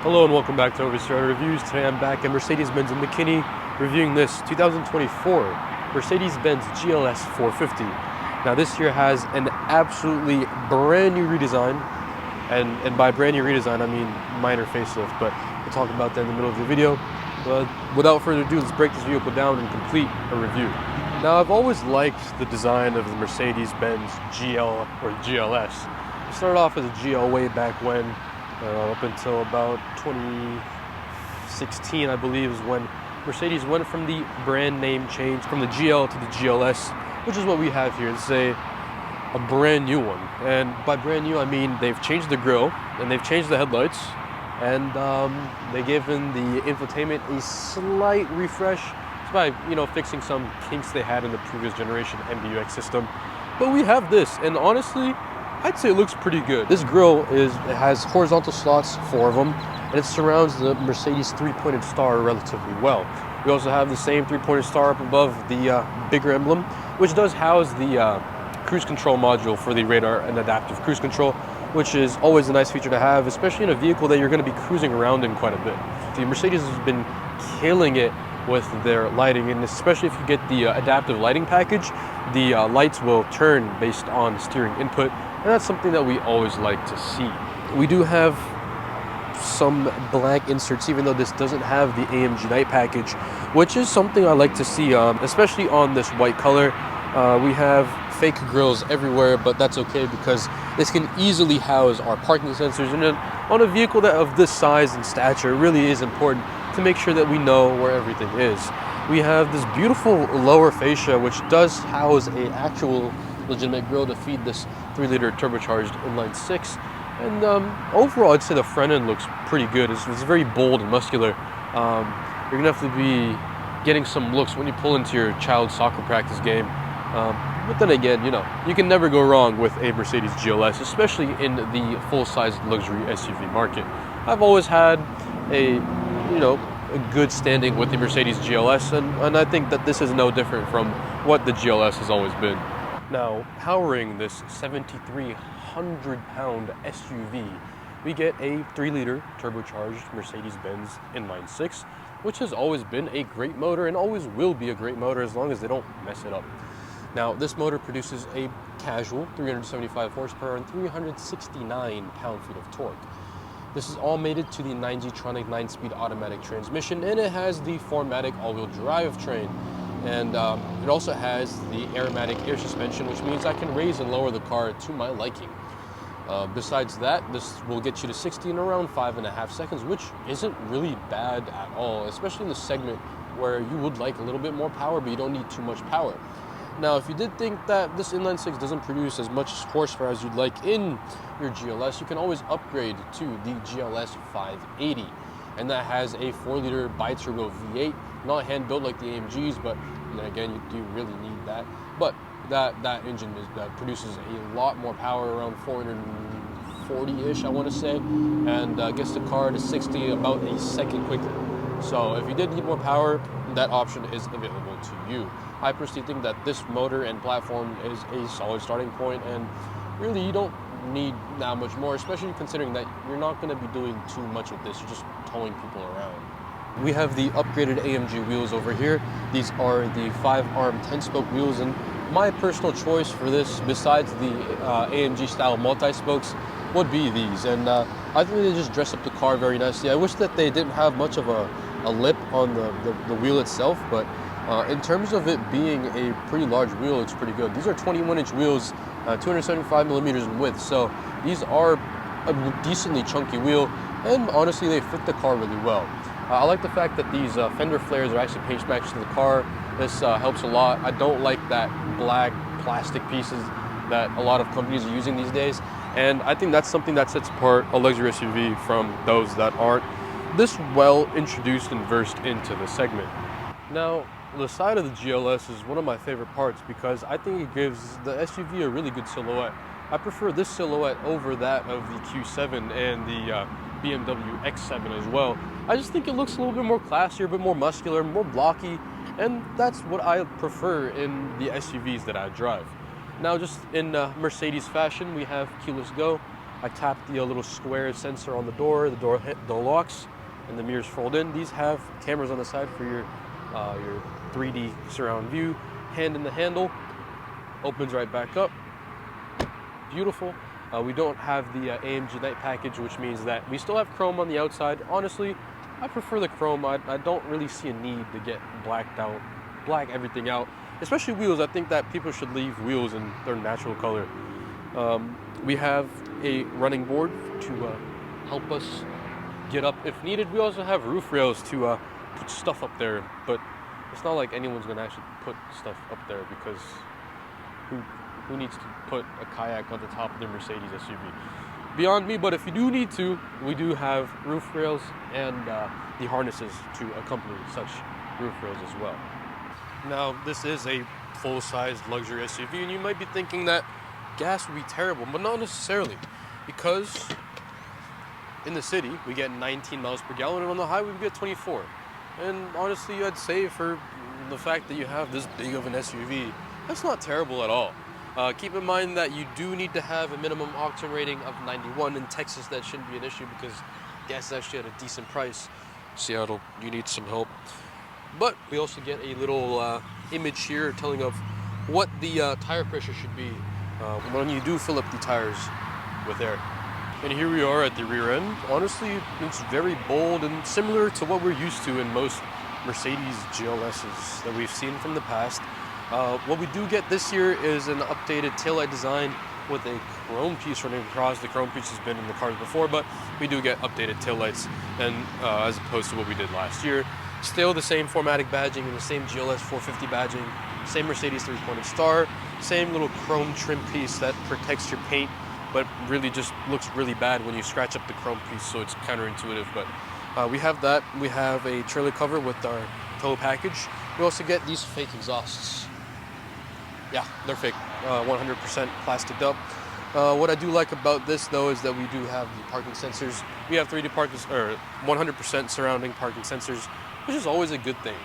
Hello and welcome back to Overstar Reviews. Today I'm back at Mercedes Benz of McKinney reviewing this 2024 Mercedes-Benz GLS450. Now this here has an absolutely brand new redesign, and by brand new redesign I mean minor facelift, but we'll talk about that in the middle of the video. But without further ado, let's break this vehicle down and complete a review. Now I've always liked the design of the Mercedes-Benz GL or GLS. It started off as a GL way back when, up until about 2016, I believe, is when Mercedes went from the brand name change from the GL to the GLS, which is what we have here. It's a brand new one, and by brand new I mean they've changed the grille and they've changed the headlights, and they given the infotainment a slight refresh by fixing some kinks they had in the previous generation MBUX system. But we have this, and honestly I'd say it looks pretty good. This grille has horizontal slots, 4 of them, and it surrounds the Mercedes 3-pointed star relatively well. We also have the same 3-pointed star up above the bigger emblem, which does house the cruise control module for the radar and adaptive cruise control, which is always a nice feature to have, especially in a vehicle that you're going to be cruising around in quite a bit. The Mercedes has been killing it with their lighting, and especially if you get the adaptive lighting package, the lights will turn based on steering input, and that's something that we always like to see. We do have some blank inserts, even though this doesn't have the AMG night package, which is something I like to see, especially on this white color. We have fake grills everywhere, but that's okay because this can easily house our parking sensors, and on a vehicle that of this size and stature, it really is important to make sure that we know where everything is. We have this beautiful lower fascia, which does house a actual legitimate grille to feed this 3-liter turbocharged inline 6, and overall I'd say the front end looks pretty good. It's very bold and muscular. You're gonna have to be getting some looks when you pull into your child's soccer practice game, but then again, you can never go wrong with a Mercedes GLS, especially in the full-size luxury SUV market. I've always had a good standing with the Mercedes GLS, and I think that this is no different from what the GLS has always been. Now, powering this 7,300-pound SUV, we get a 3-liter turbocharged Mercedes-Benz inline 6, which has always been a great motor and always will be a great motor as long as they don't mess it up. Now, this motor produces a casual 375 horsepower and 369 pound-feet of torque. This is all mated to the 9G-tronic 9-speed automatic transmission, and it has the 4MATIC all-wheel drive train. And it also has the aromatic air suspension, which means I can raise and lower the car to my liking. Besides that, this will get you to 60 in around 5.5 seconds, which isn't really bad at all, especially in the segment where you would like a little bit more power, but you don't need too much power. Now, if you did think that this inline 6 doesn't produce as much horsepower as you'd like in your GLS, you can always upgrade to the GLS 580. And that has a 4-liter bi-turbo V8, not hand-built like the AMGs, but again, you do really need that. But that engine produces a lot more power, around 440-ish, I want to say, and gets the car to 60 about a second quicker. So if you did need more power, that option is available to you. I personally think that this motor and platform is a solid starting point, and really you don't need that much more, especially considering that you're not going to be doing too much with this. You're just towing people around. We have the upgraded AMG wheels over here. These are the 5-arm 10-spoke wheels, and my personal choice for this, besides the AMG style multi-spokes, would be these. And I think they just dress up the car very nicely. I wish that they didn't have much of a lip on the wheel itself, but in terms of it being a pretty large wheel, it's pretty good. These are 21-inch wheels, 275 millimeters in width, so these are a decently chunky wheel, and honestly they fit the car really well. I like the fact that these fender flares are actually paint matched to the car. This helps a lot. I don't like that black plastic pieces that a lot of companies are using these days, and I think that's something that sets apart a luxury SUV from those that aren't this well introduced and versed into the segment. Now, the side of the GLS is one of my favorite parts because I think it gives the SUV a really good silhouette. I prefer this silhouette over that of the Q7 and the BMW X7 as well. I just think it looks a little bit more classier, a bit more muscular, more blocky, and that's what I prefer in the SUVs that I drive. Now, just in Mercedes fashion, we have keyless go. I tap the little square sensor on the door locks, and the mirrors fold in. These have cameras on the side for your 3D surround view. Hand in the handle, opens right back up. Beautiful. We don't have the AMG Night package, which means that we still have chrome on the outside. Honestly, I prefer the chrome. I don't really see a need to get black everything out, especially wheels. I think that people should leave wheels in their natural color. We have a running board to help us get up if needed. We also have roof rails to put stuff up there, but it's not like anyone's gonna actually put stuff up there, because who needs to put a kayak on the top of their Mercedes SUV? Beyond me, but if you do need to, we do have roof rails and the harnesses to accompany such roof rails as well. Now, this is a full-size luxury SUV, and you might be thinking that gas would be terrible, but not necessarily, because in the city we get 19 miles per gallon, and on the highway we get 24. And honestly, I'd say for the fact that you have this big of an SUV, that's not terrible at all. Keep in mind that you do need to have a minimum octane rating of 91. In Texas, that shouldn't be an issue because gas is actually at a decent price. Seattle, you need some help. But we also get a little image here telling of what the tire pressure should be when you do fill up the tires with air. And here we are at the rear end. Honestly, it's very bold and similar to what we're used to in most Mercedes GLSs that we've seen from the past. What we do get this year is an updated taillight design with a chrome piece running across. The chrome piece has been in the cars before, but we do get updated taillights, and as opposed to what we did last year. Still the same 4MATIC badging and the same GLS450 badging, same Mercedes 3-pointed star, same little chrome trim piece that protects your paint, but really just looks really bad when you scratch up the chrome piece, so it's counterintuitive. But we have that. We have a trailer cover with our tow package. We also get these fake exhausts. Yeah, they're fake, 100% plastic up. What I do like about this, though, is that we do have the parking sensors. We have 3D parking, or 100% surrounding parking sensors, which is always a good thing.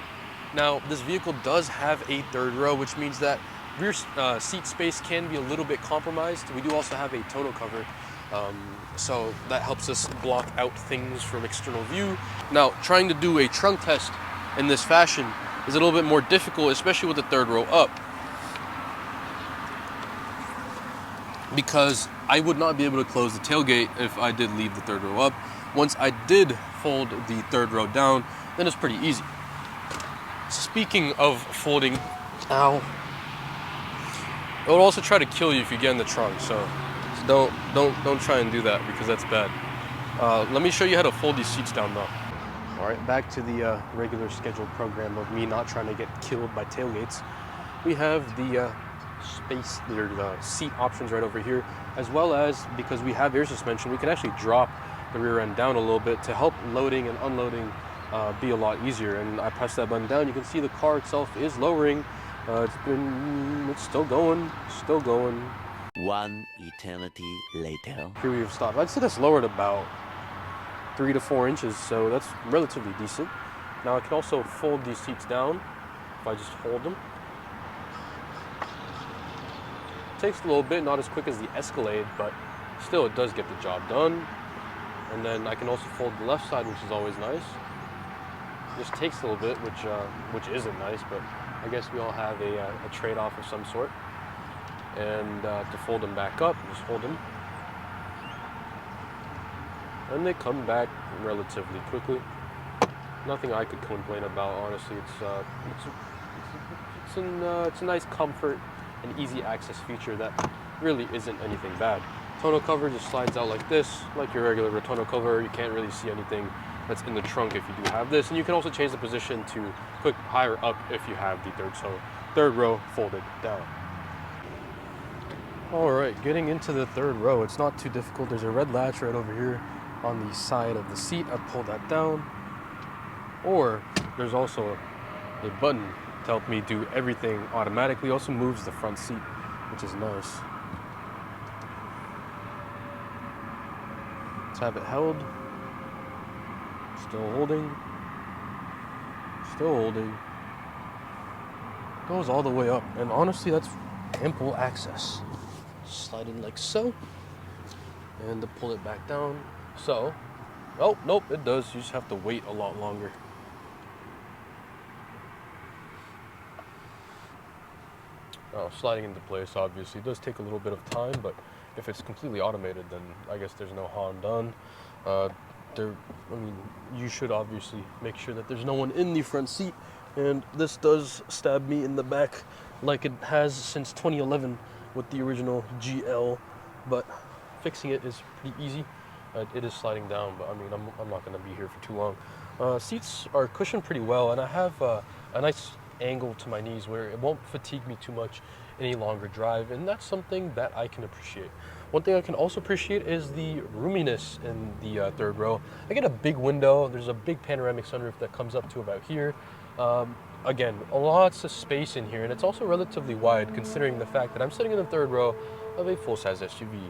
Now, this vehicle does have a third row, which means that rear seat space can be a little bit compromised. We do also have a tonneau cover, so that helps us block out things from external view. Now, trying to do a trunk test in this fashion is a little bit more difficult, especially with the third row up, because I would not be able to close the tailgate if I did leave the third row up. Once I did fold the third row down, then it's pretty easy. Speaking of folding, ow, it will also try to kill you if you get in the trunk, so don't try and do that, because that's bad. Let me show you how to fold these seats down though. All right, back to the regular scheduled program of me not trying to get killed by tailgates. We have the space, the seat options right over here, as well as, because we have air suspension, we can actually drop the rear end down a little bit to help loading and unloading be a lot easier. And I press that button down, you can see the car itself is lowering. It's still going. One eternity later. Here we have stopped. I'd say that's lowered about 3 to 4 inches, so that's relatively decent. Now I can also fold these seats down if I just hold them. Takes a little bit, not as quick as the Escalade, but still it does get the job done. And then I can also fold the left side, which is always nice. Just takes a little bit, which isn't nice, but I guess we all have a trade-off of some sort. And to fold them back up, just hold them. And they come back relatively quickly. Nothing I could complain about, honestly. It's a nice comfort and easy access feature that really isn't anything bad. Tonneau cover just slides out like this, like your regular tonneau cover. You can't really see anything that's in the trunk if you do have this. And you can also change the position to click higher up if you have the third row folded down. All right, getting into the third row, it's not too difficult. There's a red latch right over here on the side of the seat. I pull that down. Or there's also a button to help me do everything automatically. Also moves the front seat, which is nice. Let's have it held. Still holding. Still holding. Goes all the way up, and honestly, that's ample access. Slide in like so, and to pull it back down. So, oh, nope, it does. You just have to wait a lot longer. Sliding into place, obviously, does take a little bit of time, but if it's completely automated, then I guess there's no harm done. You should obviously make sure that there's no one in the front seat, and this does stab me in the back like it has since 2011 with the original GL, but fixing it is pretty easy. It is sliding down, but I mean, I'm not going to be here for too long. Seats are cushioned pretty well, and I have a nice angle to my knees where it won't fatigue me too much any longer drive, and that's something that I can appreciate. One thing I can also appreciate is the roominess in the third row. I get a big window. There's a big panoramic sunroof that comes up to about here. Again, lots of space in here, and it's also relatively wide considering the fact that I'm sitting in the third row of a full-size SUV.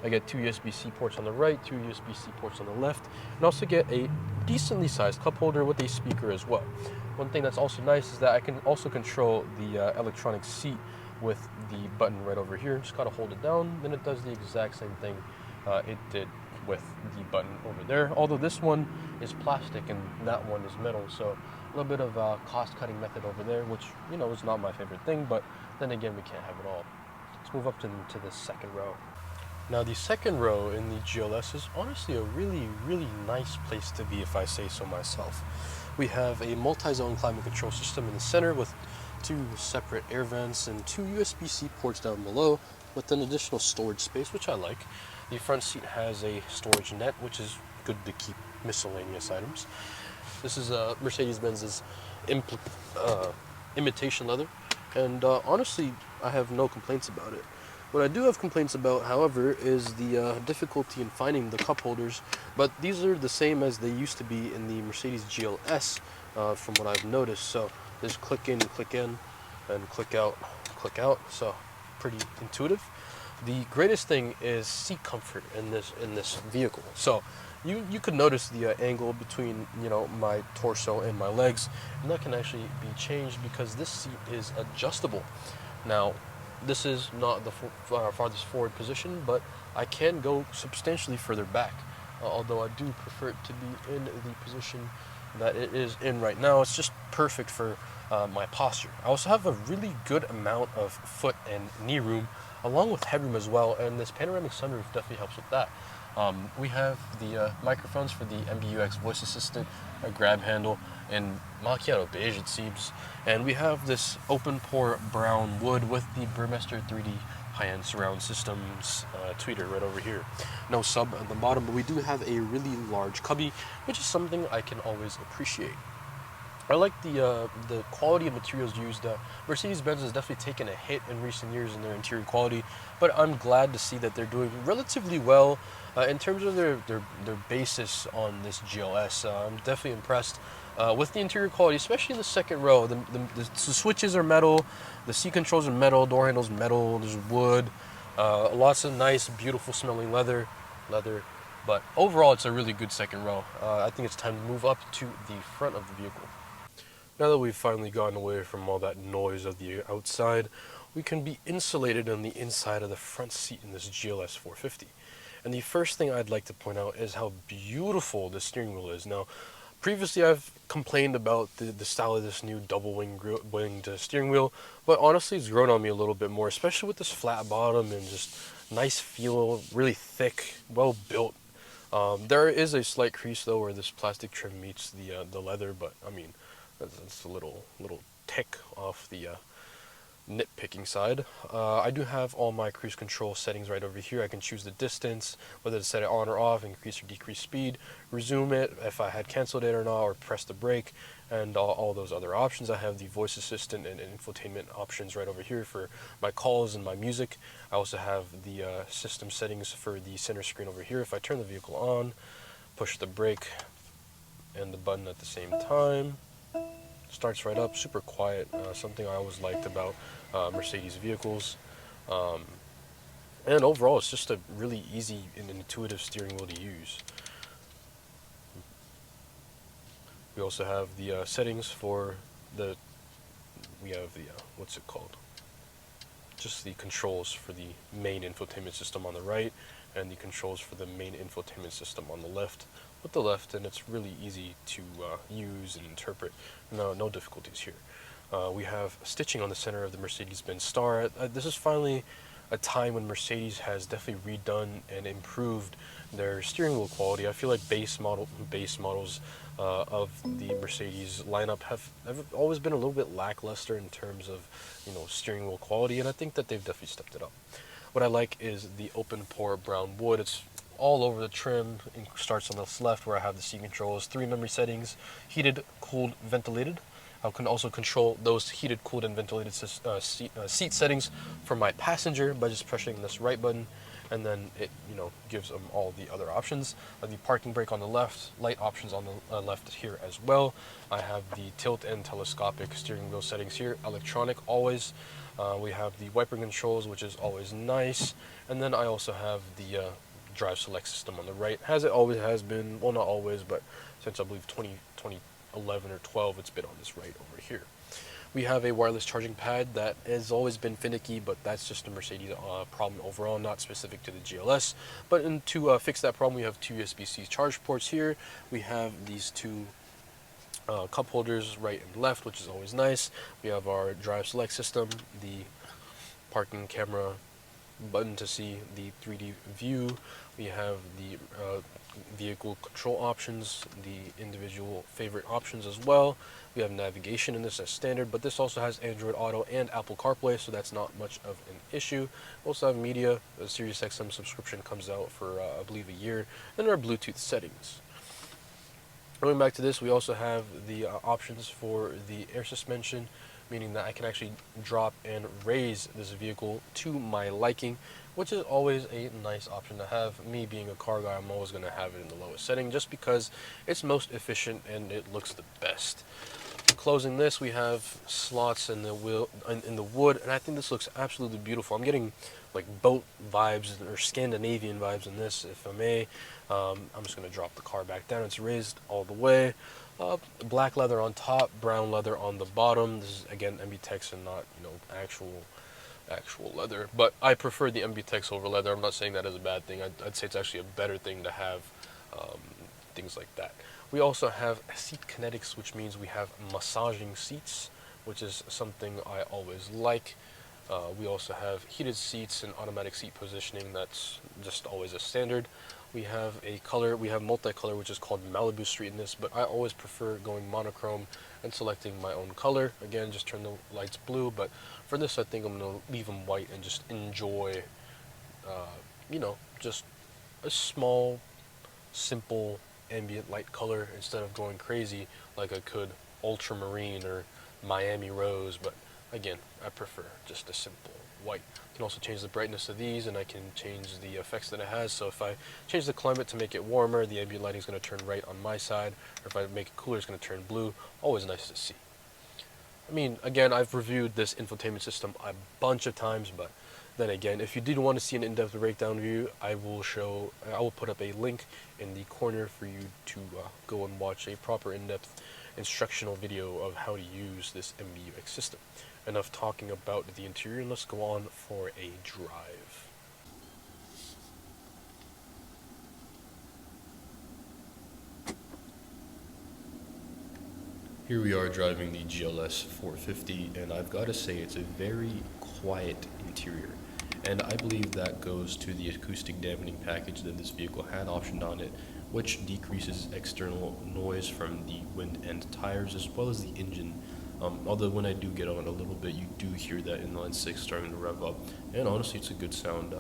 I get 2 USB-C ports on the right, 2 USB-C ports on the left, and also get a decently sized cup holder with a speaker as well. One thing that's also nice is that I can also control the electronic seat with the button right over here. Just gotta hold it down, then it does the exact same thing it did with the button over there. Although this one is plastic and that one is metal, so a little bit of a cost-cutting method over there, which, you know, is not my favorite thing, but then again, we can't have it all. Let's move up to the second row. Now, the second row in the GLS is honestly a really, really nice place to be, if I say so myself. We have a multi-zone climate control system in the center with 2 separate air vents and 2 USB-C ports down below with an additional storage space, which I like. The front seat has a storage net, which is good to keep miscellaneous items. This is Mercedes-Benz's imitation leather, and honestly, I have no complaints about it. What I do have complaints about, however, is the difficulty in finding the cup holders, but these are the same as they used to be in the Mercedes GLS, from what I've noticed. So there's click in, and click out, so pretty intuitive. The greatest thing is seat comfort in this vehicle. So you could notice the angle between, you know, my torso and my legs, and that can actually be changed because this seat is adjustable. Now, this is not the farthest forward position, but I can go substantially further back, although I do prefer it to be in the position that it is in right now. It's just perfect for my posture. I also have a really good amount of foot and knee room, along with headroom as well, and this panoramic sunroof definitely helps with that. We have the microphones for the MBUX voice assistant, a grab handle, and macchiato beige it seems. And we have this open pore brown wood with the Burmester 3D high-end surround systems tweeter right over here. No sub at the bottom, but we do have a really large cubby, which is something I can always appreciate. I like the quality of materials used. Mercedes-Benz has definitely taken a hit in recent years in their interior quality, but I'm glad to see that they're doing relatively well in terms of their basis on this GLS. I'm definitely impressed with the interior quality, especially in the second row. The switches are metal, the seat controls are metal, door handles metal, there's wood, lots of nice, beautiful smelling leather. But overall, it's a really good second row. I think it's time to move up to the front of the vehicle. Now that we've finally gotten away from all that noise of the outside, we can be insulated on the inside of the front seat in this GLS450. And the first thing I'd like to point out is how beautiful the steering wheel is. Now, previously I've complained about the style of this new double winged steering wheel, but honestly it's grown on me a little bit more, especially with this flat bottom and just nice feel, really thick, well built. There is a slight crease though where this plastic trim meets the leather, but I mean, that's a little tick off the nitpicking side. I do have all my cruise control settings right over here. I can choose the distance, whether to set it on or off, increase or decrease speed, resume it if I had canceled it or not, or press the brake, and all those other options. I have the voice assistant and infotainment options right over here for my calls and my music. I also have the system settings for the center screen over here. If I turn the vehicle on, push the brake and the button at the same time, starts right up, super quiet, something I always liked about Mercedes vehicles. And overall, it's just a really easy and intuitive steering wheel to use. We also have the settings for what's it called? Just the controls for the main infotainment system on the right, and the controls for the main infotainment system on the left with the left, and it's really easy to use and interpret. No difficulties here. We have stitching on the center of the Mercedes-Benz star. This is finally a time when Mercedes has definitely redone and improved their steering wheel quality. I feel like base models of the Mercedes lineup have always been a little bit lackluster in terms of steering wheel quality, and I think that they've definitely stepped it up. What I like is the open pore brown wood. It's all over the trim. It starts on the left where I have the seat controls, 3 memory settings, heated, cooled, ventilated. I can also control those heated, cooled, and ventilated seat settings for my passenger by just pressing this right button, and then it gives them all the other options. The parking brake on the left, light options on the left here as well. I have the tilt and telescopic steering wheel settings here, electronic always. We have the wiper controls, which is always nice, and then I also have the drive select system on the right, as it always has been. Well, not always, but since I believe 2011 or 12, it's been on this right over here. We have a wireless charging pad that has always been finicky, but that's just a Mercedes problem overall, not specific to the GLS. But to fix that problem, we have 2 USB-C charge ports here. We have these 2 cup holders right and left, which is always nice. We have our drive select system, the parking camera button to see the 3D view. We have the vehicle control options, the individual favorite options as well. We have navigation in this as standard, but this also has Android Auto and Apple CarPlay, so that's not much of an issue. We also have media. The SiriusXM subscription comes out for I believe a year, and our Bluetooth settings. Going back to this, we also have the options for the air suspension, meaning that I can actually drop and raise this vehicle to my liking, which is always a nice option to have. Me being a car guy, I'm always going to have it in the lowest setting just because it's most efficient and it looks the best. Closing this, we have slots in the wood, and I think this looks absolutely beautiful. I'm getting like boat vibes or Scandinavian vibes in this, if I may. I'm just going to drop the car back down. It's raised all the way. Black leather on top, brown leather on the bottom. This is again MBTEX and not actual leather, but I prefer the MBTEX over leather. I'm not saying that is a bad thing. I'd say it's actually a better thing to have things like that. We also have seat kinetics, which means we have massaging seats, which is something I always like. We also have heated seats and automatic seat positioning. That's just always a standard. We have a color, we have multicolor, which is called Malibu Street in this, but I always prefer going monochrome and selecting my own color. Again, just turn the lights blue, but for this I think I'm going to leave them white and just enjoy, just a small, simple, ambient light color instead of going crazy like I could ultramarine or Miami Rose, but again, I prefer just a simple white. I can also change the brightness of these, and I can change the effects that it has. So if I change the climate to make it warmer, the ambient lighting is going to turn right on my side, or if I make it cooler, it's going to turn blue. Always nice to see. I mean, again, I've reviewed this infotainment system a bunch of times, but then again, if you did want to see an in-depth breakdown view, I will put up a link in the corner for you to go and watch a proper in-depth instructional video of how to use this MBUX system. Enough talking about the interior, let's go on for a drive. Here we are driving the GLS450, and I've got to say it's a very quiet interior. And I believe that goes to the acoustic dampening package that this vehicle had optioned on it, which decreases external noise from the wind and tires as well as the engine. Although when I do get on a little bit, you do hear that inline 6 starting to rev up, and honestly it's a good sound.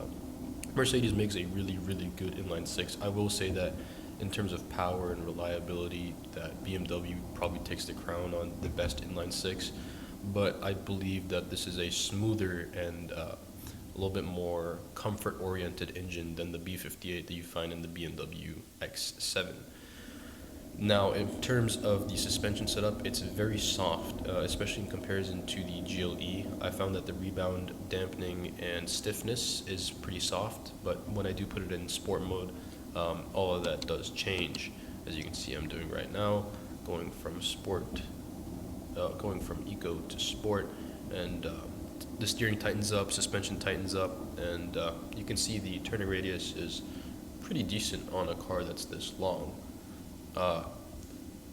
Mercedes makes a really, really good inline 6. I will say that in terms of power and reliability, that BMW probably takes the crown on the best inline 6, but I believe that this is a smoother and a little bit more comfort-oriented engine than the B58 that you find in the BMW X7. Now, in terms of the suspension setup, it's very soft, especially in comparison to the GLE. I found that the rebound, dampening, and stiffness is pretty soft, but when I do put it in sport mode, all of that does change. As you can see, I'm doing right now, going from eco to sport, and the steering tightens up, suspension tightens up, and you can see the turning radius is pretty decent on a car that's this long.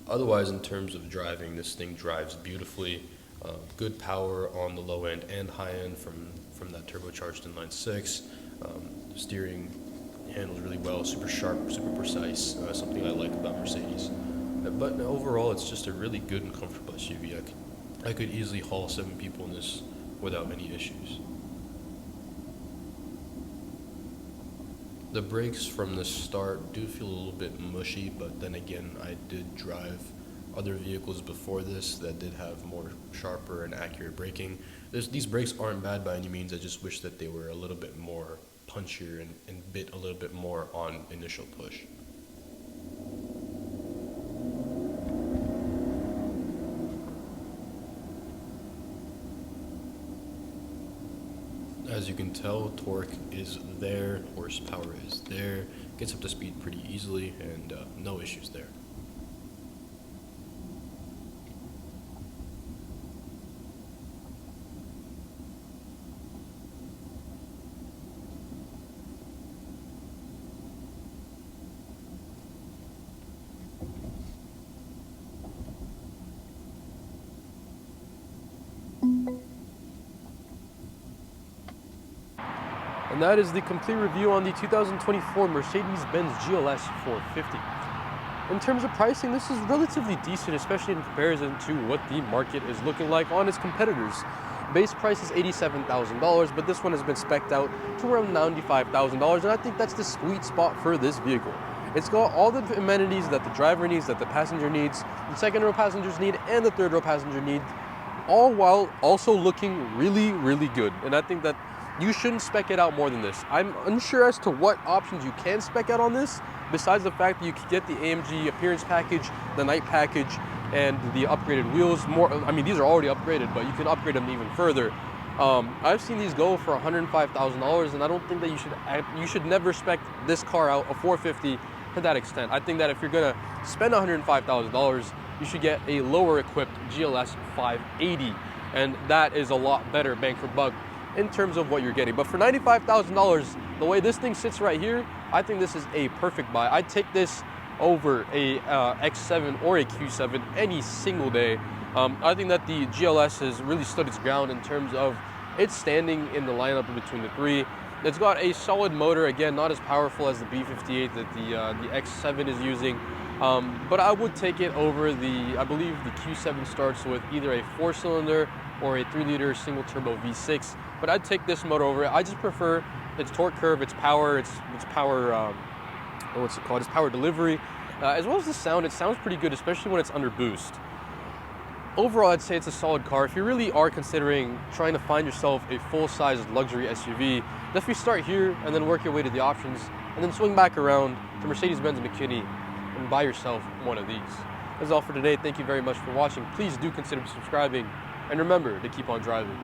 Otherwise, in terms of driving, this thing drives beautifully. Good power on the low end and high end from that turbocharged inline six. Steering handles really well, super sharp, super precise, something I like about Mercedes. But overall, it's just a really good and comfortable SUV. I could easily haul 7 people in this without any issues. The brakes from the start do feel a little bit mushy, but then again, I did drive other vehicles before this that did have more sharper and accurate braking. These brakes aren't bad by any means. I just wish that they were a little bit more punchier and bit a little bit more on initial push. As you can tell, torque is there, horsepower is there, gets up to speed pretty easily, and no issues there. And that is the complete review on the 2024 Mercedes-Benz GLS450. In terms of pricing, this is relatively decent, especially in comparison to what the market is looking like on its competitors. Base price is $87,000, but this one has been spec'd out to around $95,000, and I think that's the sweet spot for this vehicle. It's got all the amenities that the driver needs, that the passenger needs, the second row passengers need, and the third row passenger need, all while also looking really, really good. And I think that you shouldn't spec it out more than this. I'm unsure as to what options you can spec out on this, besides the fact that you can get the AMG appearance package, the night package, and the upgraded wheels. I mean, these are already upgraded, but you can upgrade them even further. I've seen these go for $105,000, and I don't think that you should never spec this car out, a 450, to that extent. I think that if you're gonna spend $105,000, you should get a lower equipped GLS 580, and that is a lot better bang for buck in terms of what you're getting. But for $95,000, the way this thing sits right here, I think this is a perfect buy. I'd take this over a X7 or a Q7 any single day. I think that the GLS has really stood its ground in terms of its standing in the lineup between the three. It's got a solid motor, again, not as powerful as the B58 that the X7 is using. But I would take it over I believe the Q7 starts with either a 4-cylinder or a 3-liter single turbo V6. But I'd take this motor over it. I just prefer its torque curve, its power, its power, what's it called? Its power delivery, as well as the sound. It sounds pretty good, especially when it's under boost. Overall, I'd say it's a solid car. If you really are considering trying to find yourself a full-size luxury SUV, definitely start here and then work your way to the options, and then swing back around to Mercedes Benz McKinney and buy yourself one of these. That's all for today. Thank you very much for watching. Please do consider subscribing, and remember to keep on driving.